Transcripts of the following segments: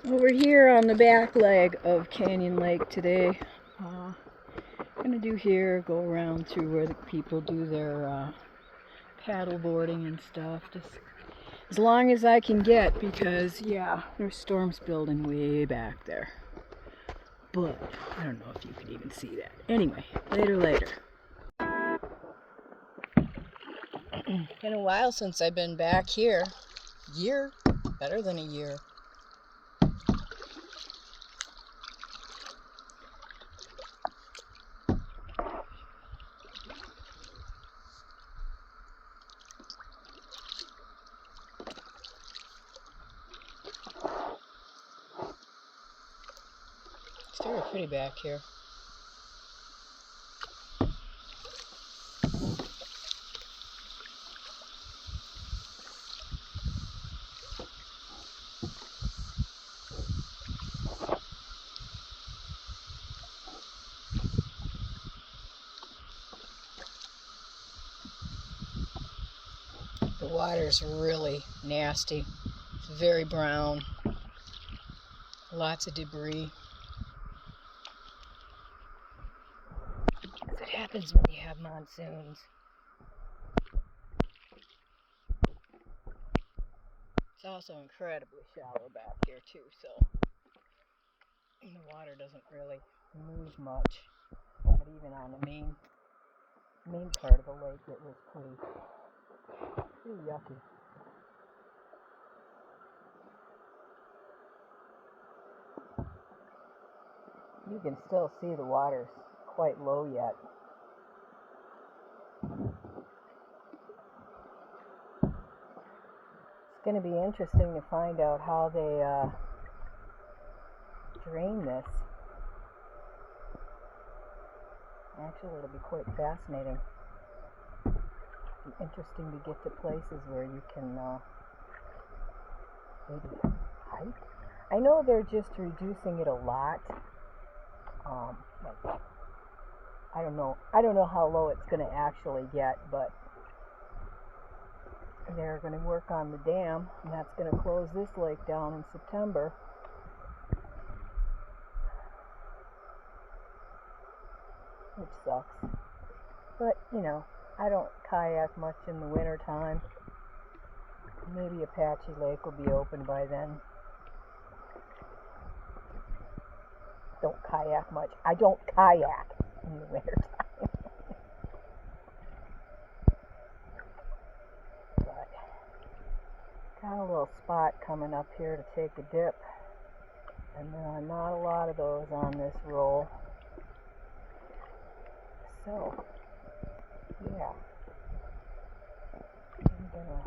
Over here on the back leg of Canyon Lake today. I'm gonna do here, go around to where the people do their paddle boarding and stuff, just as long as I can get, because yeah, there's storms building way back there. But I don't know if you could even see that. Anyway, later. Been a while since I've been back here. Year? Better than a year. It's very pretty back here. The water's really nasty. It's very brown. Lots of debris. That's what happens when you have monsoons. It's also incredibly shallow back here too, so the water doesn't really move much. But even on the main part of the lake, it was pretty yucky. You can still see the water's quite low yet. It's going to be interesting to find out how they drain this. Actually, it'll be quite fascinating. It'll be interesting to get to places where you can maybe hike. I know they're just reducing it a lot. Like, I don't know how low it's going to actually get, but they're going to work on the dam, and that's going to close this lake down in September. Which sucks. But, you know, I don't kayak much in the winter time. Maybe Apache Lake will be open by then. Don't kayak much. I don't kayak in the winter time. But got a little spot coming up here to take a dip. And there are not a lot of those on this roll. So, yeah. I'm gonna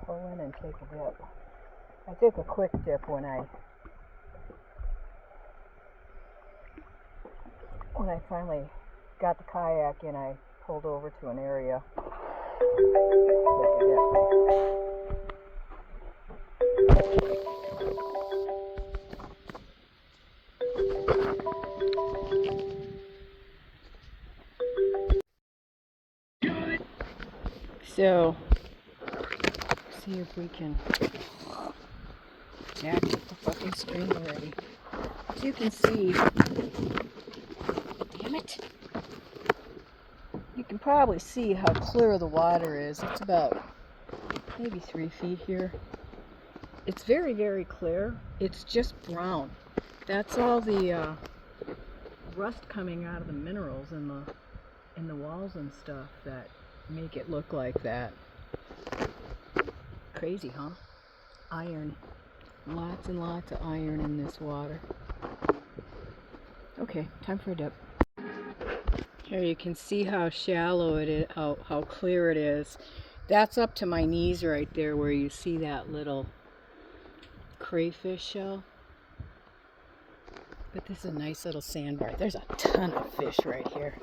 pull in and take a dip. I took a quick dip when I finally got the kayak in. I pulled over to an area. So, see if we can jack up the fucking stream already. As you can see, damn it, you can probably see how clear the water is. It's about maybe 3 feet here. It's very, very clear. It's just brown. That's all the rust coming out of the minerals in the walls and stuff that make it look like that. Crazy, huh? Iron. Lots and lots of iron in this water. Okay, time for a dip. Here you can see how shallow it is, how clear it is. That's up to my knees right there where you see that little crayfish shell. But this is a nice little sandbar. There's a ton of fish right here.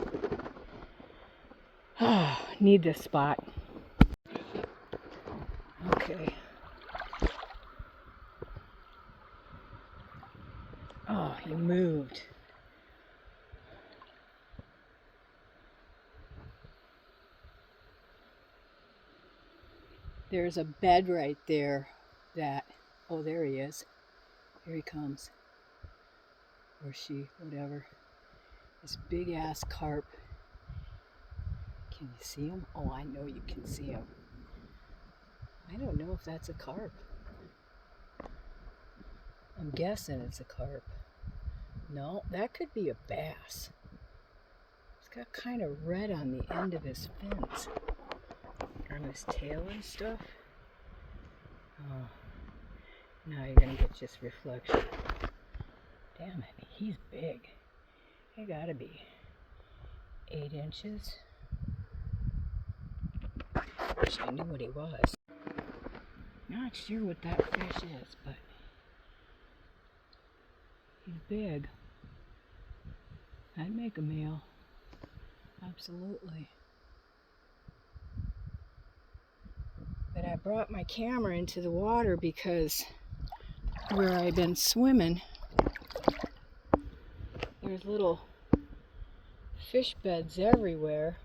Need this spot. Okay. Oh, you moved. There's a bed right there that Oh, there he is. Here he comes. Or she, whatever. This big ass carp. Can you see him? Oh, I know you can see him. I don't know if that's a carp. I'm guessing it's a carp. No, that could be a bass. He's got kind of red on the end of his fins. On his tail and stuff. Oh, now you're gonna get just reflection. Damn it, he's big. He gotta be 8 inches. Wish I knew what he was. Not sure what that fish is, but he's big. I'd make a meal. Absolutely. But I brought my camera into the water because where I've been swimming, there's little fish beds everywhere.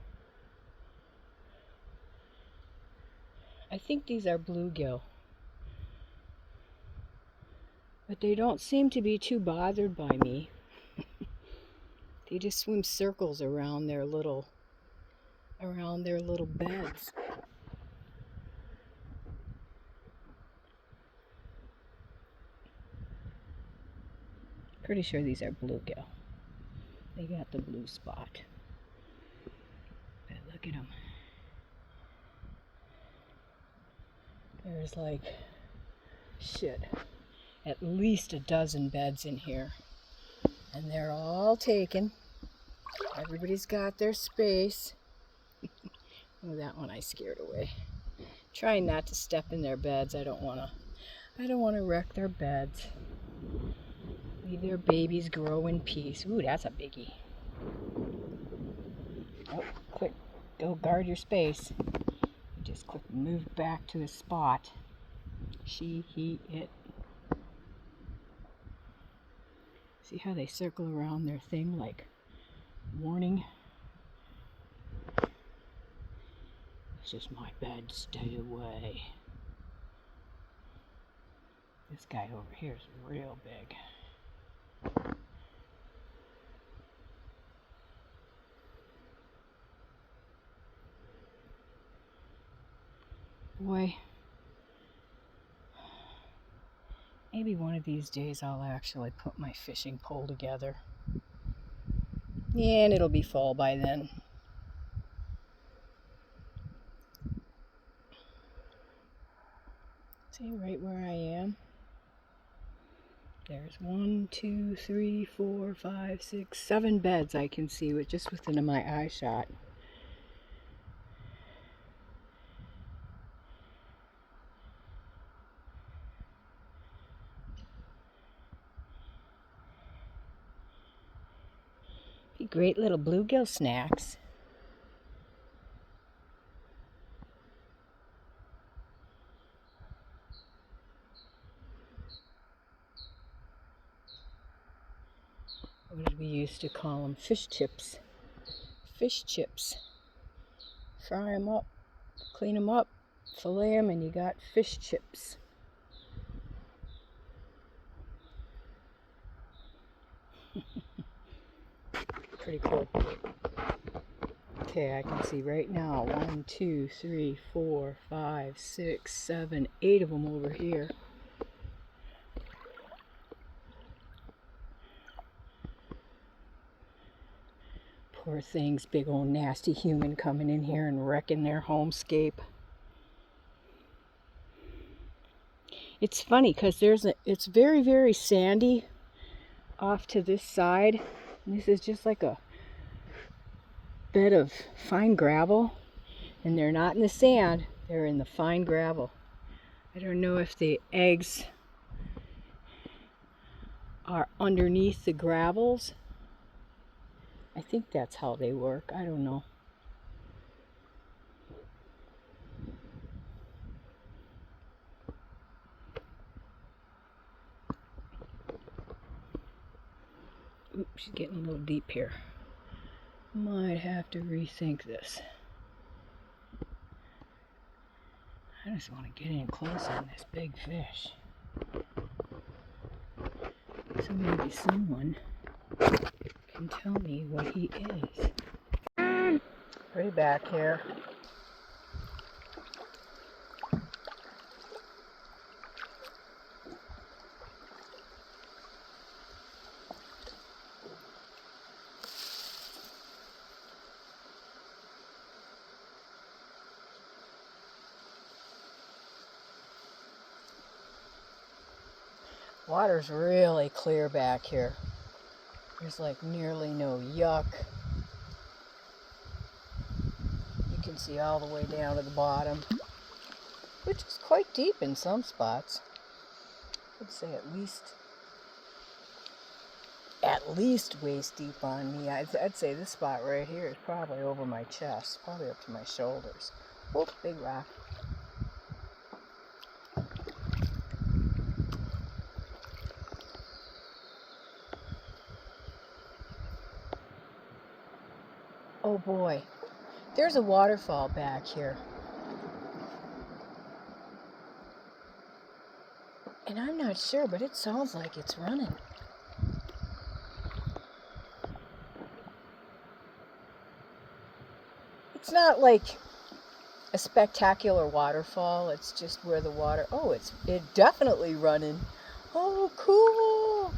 I think these are bluegill. But they don't seem to be too bothered by me. They just swim circles around their little beds. Pretty sure these are bluegill. They got the blue spot. But look at them. There's like, shit, at least a dozen beds in here. And they're all taken. Everybody's got their space. Oh, that one I scared away. Trying not to step in their beds. I don't want to wreck their beds. Leave their babies grow in peace. Ooh, that's a biggie. Oh, quick, go guard your space. Just quick move back to the spot. She, he, it. See how they circle around their thing like warning? This is my bed, stay away. This guy over here is real big. Boy, maybe one of these days I'll actually put my fishing pole together. Yeah, and it'll be fall by then. See right where I am? There's 1, 2, 3, 4, 5, 6, 7 beds I can see with just within my eye shot. Be great little bluegill snacks. What did we used to call them? Fish chips. Fish chips. Fry them up, clean them up, fillet them, and you got fish chips. Pretty cool. Okay, I can see right now 1, 2, 3, 4, 5, 6, 7, 8 of them over here. Poor things, big old nasty human coming in here and wrecking their homescape. It's funny because it's very, very sandy off to this side. And this is just like a bed of fine gravel. And they're not in the sand, they're in the fine gravel. I don't know if the eggs are underneath the gravels. I think that's how they work. I don't know. Oops, she's getting a little deep here. Might have to rethink this. I just want to get in close on this big fish. So maybe someone can tell me what he is. Way back here. Water's really clear back here. There's like nearly no yuck. You can see all the way down to the bottom, which is quite deep in some spots. I'd say at least waist deep on me. I'd say this spot right here is probably over my chest, probably up to my shoulders. Oh, big rock. Oh boy, there's a waterfall back here. And I'm not sure, but it sounds like it's running. It's not like a spectacular waterfall. It's just where the water, oh, it's definitely running. Oh, cool.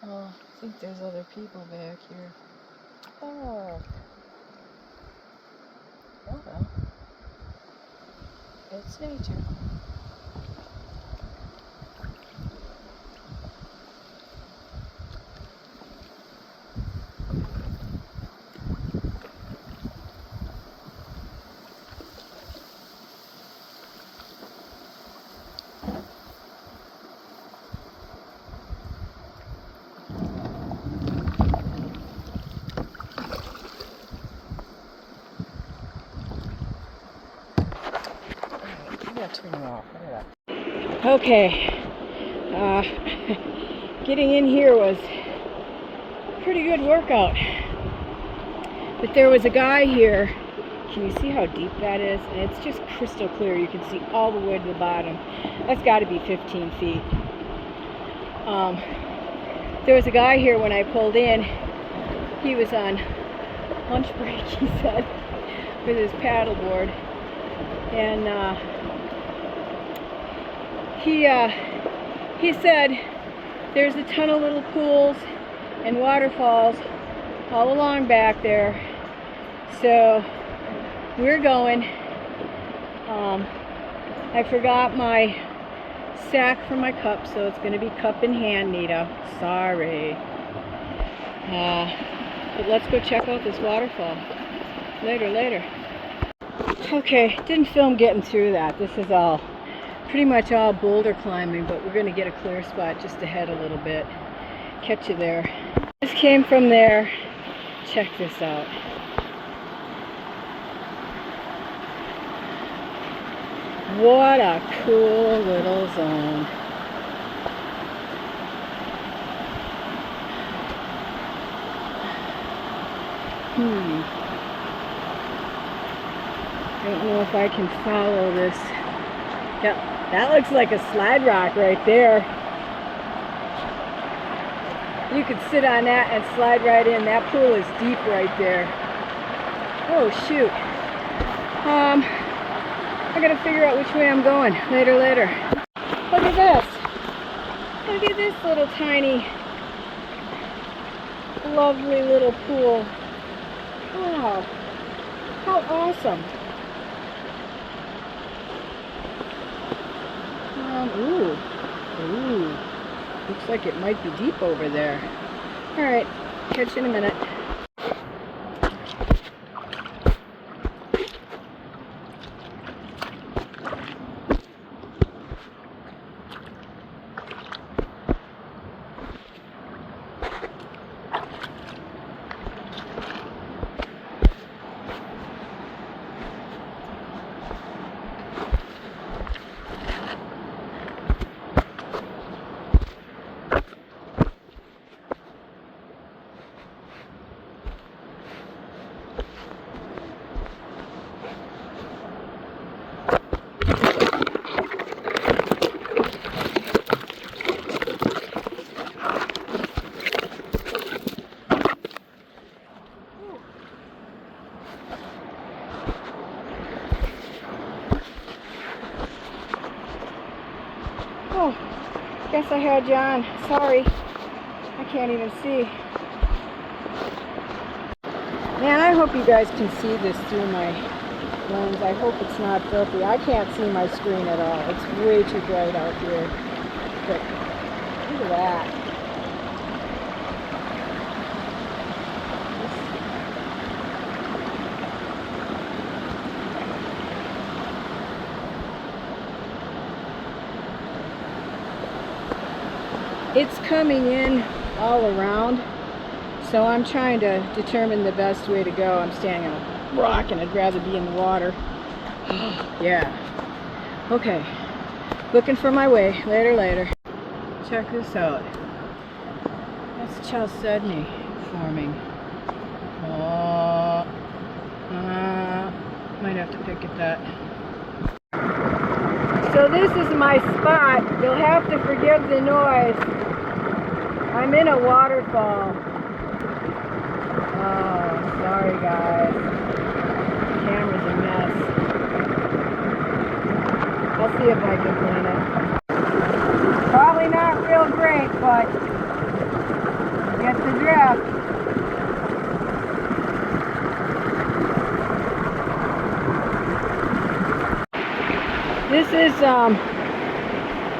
Oh, I think there's other people back here. Oh. Oh well. It's nature. Turn you off. Okay, getting in here was a pretty good workout, but there was a guy here. Can you see how deep that is? And it's just crystal clear. You can see all the way to the bottom. That's got to be 15 feet. There was a guy here when I pulled in. He was on lunch break, he said, with his paddleboard, and he said there's a ton of little pools and waterfalls all along back there. So we're going. I forgot my sack for my cup, so it's going to be cup in hand, Nita. Sorry. But let's go check out this waterfall. Later. Okay, didn't film getting through that. This is pretty much all boulder climbing, but we're going to get a clear spot just ahead a little bit. Catch you there. This came from there. Check this out. What a cool little zone. I don't know if I can follow this. Yep, that looks like a slide rock right there. You could sit on that and slide right in. That pool is deep right there. Oh shoot. I gotta figure out which way I'm going. Later. Look at this. Look at this little tiny, lovely little pool. Wow. How awesome. Ooh. Looks like it might be deep over there. Alright, catch you in a minute. I had you on. Sorry. I can't even see. Man, I hope you guys can see this through my lens. I hope it's not filthy. I can't see my screen at all. It's way too bright out here. But look at that. It's coming in all around, so I'm trying to determine the best way to go. I'm standing on a rock and I'd rather be in the water. Yeah. Okay. Looking for my way. Later. Check this out. That's chalcedony forming. Oh. Might have to pick at that. So this is my spot. You'll have to forgive the noise. I'm in a waterfall. Oh, sorry guys. The camera's a mess. I'll see if I can clean it. Probably not real great, but get the drift. This is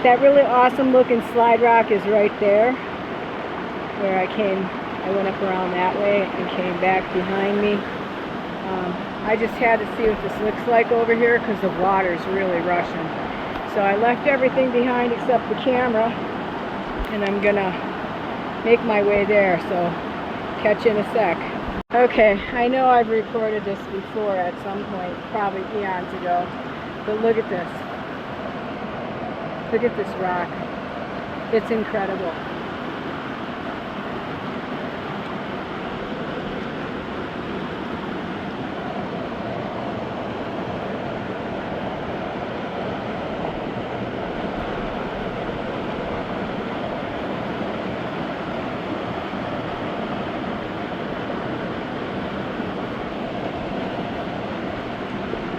that really awesome looking slide rock is right there where I went up around that way and came back behind me. I just had to see what this looks like over here because the water's really rushing. So I left everything behind except the camera, and I'm gonna make my way there, so catch you in a sec. Okay, I know I've recorded this before at some point, probably eons ago, but look at this. Look at this rock. It's incredible.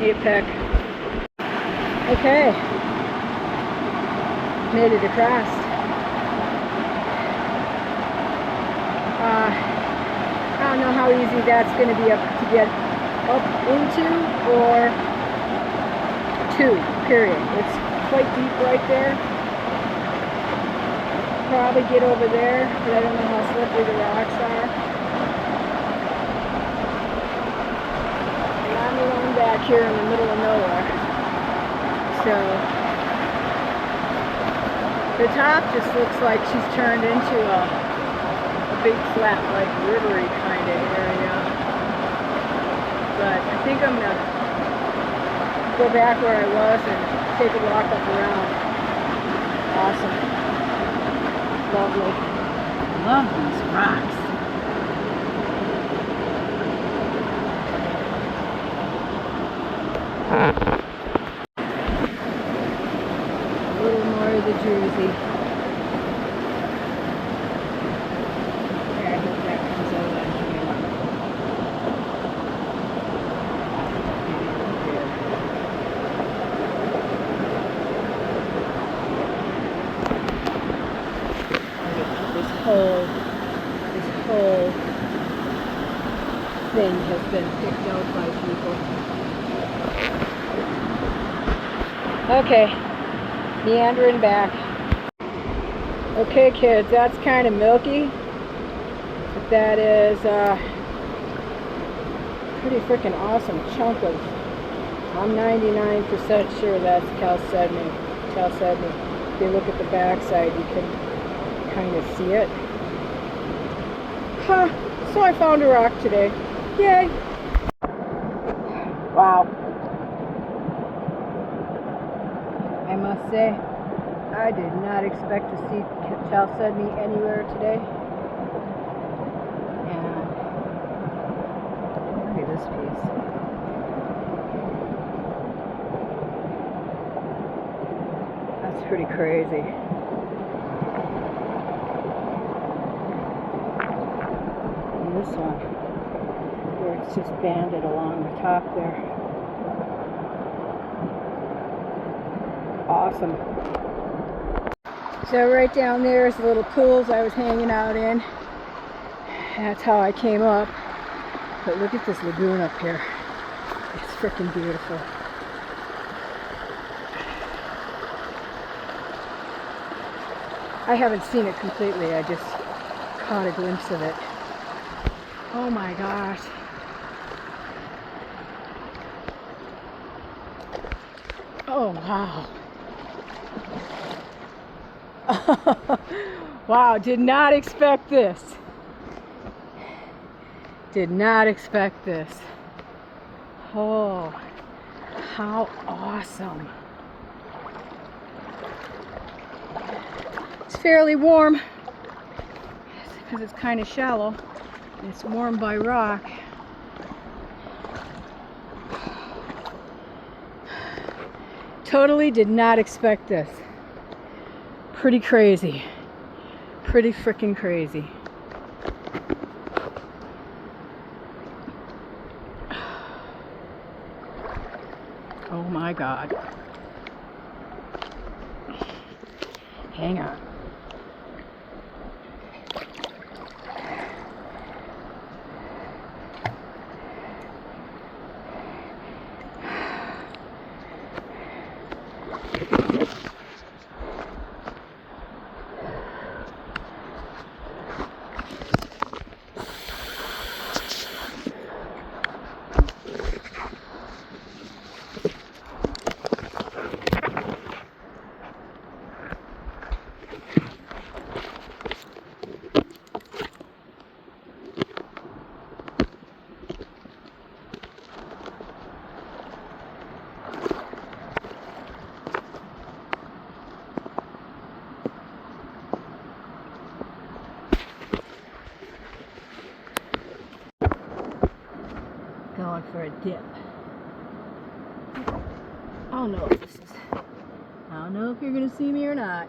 Need a peck. Okay. Made it across. I don't know how easy that's going to be up to get up into or to, period. It's quite deep right there. Probably get over there, but I don't know how slippery the rocks are. And I'm alone back here in the middle of nowhere. So the top just looks like she's turned into a big flat, like rivery kind of area. But I think I'm going to go back where I was and take a walk up around. Awesome. Lovely. Love these rocks. A little more of the Jersey. I hope that comes out on camera. This whole thing has been picked out by people. Okay, meandering back. Okay kids, that's kind of milky, but that is a pretty freaking awesome chunk of, I'm 99% sure that's chalcedony. If you look at the backside, you can kind of see it. Huh, so I found a rock today. Yay! Wow. I must say, I did not expect to see chalcedony anywhere today. And look at this piece. That's pretty crazy. And this one, where it's just banded along the top there. Awesome. So So right down there is the little pools I was hanging out in. That's how I came up. But look at this lagoon up here. It's freaking beautiful. I haven't seen it completely, I just caught a glimpse of it. Oh my gosh. Oh wow. Wow, did not expect this. Did not expect this. Oh, how awesome. It's fairly warm because it's kind of shallow. It's warmed by rock. Totally did not expect this. Pretty crazy. Pretty freaking crazy. Oh my God. Hang on. Going for a dip. I don't know if this is. I don't know if you're gonna see me or not.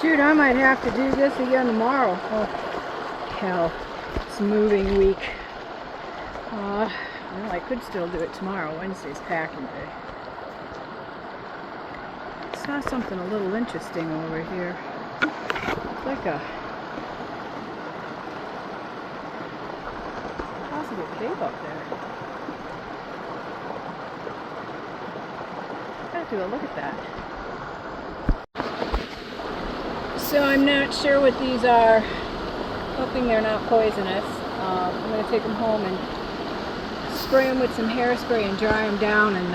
Shoot, I might have to do this again tomorrow. Oh, hell, it's a moving week. Well, I could still do it tomorrow. Wednesday's packing day. Saw something a little interesting over here. It's like a possible cave up there. Gotta do a look at that. So I'm not sure what these are. Hoping they're not poisonous. I'm going to take them home and spray them with some hairspray and dry them down and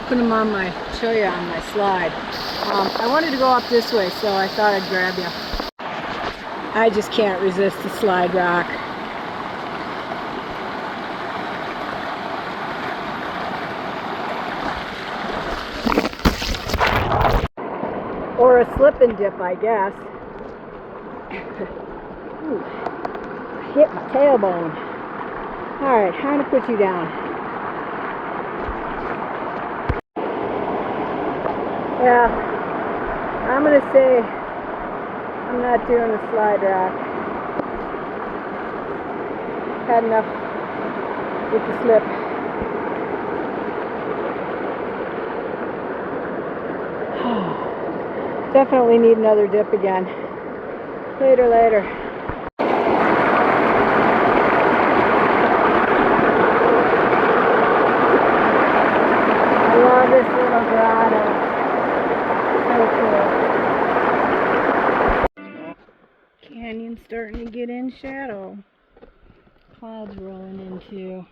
put them on my, show you on my slide. I wanted to go up this way, so I thought I'd grab you. I just can't resist the slide rock. Or a slip and dip, I guess. Ooh, I hit my tailbone. Alright, time to put you down. Yeah, I'm going to say I'm not doing the slide rock. Had enough with the slip. Definitely need another dip again. Later. I love this little grotto. So cool. Canyon's starting to get in shadow. Clouds rolling in too.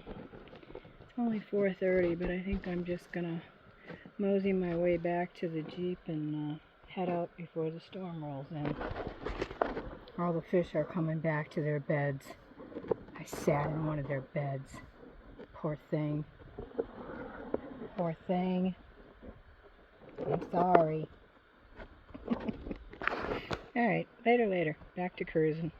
It's only 4:30, but I think I'm just gonna mosey my way back to the Jeep and head out before the storm rolls in. All the fish are coming back to their beds. I sat in one of their beds. Poor thing. Poor thing. I'm sorry. Alright, later. Back to cruising.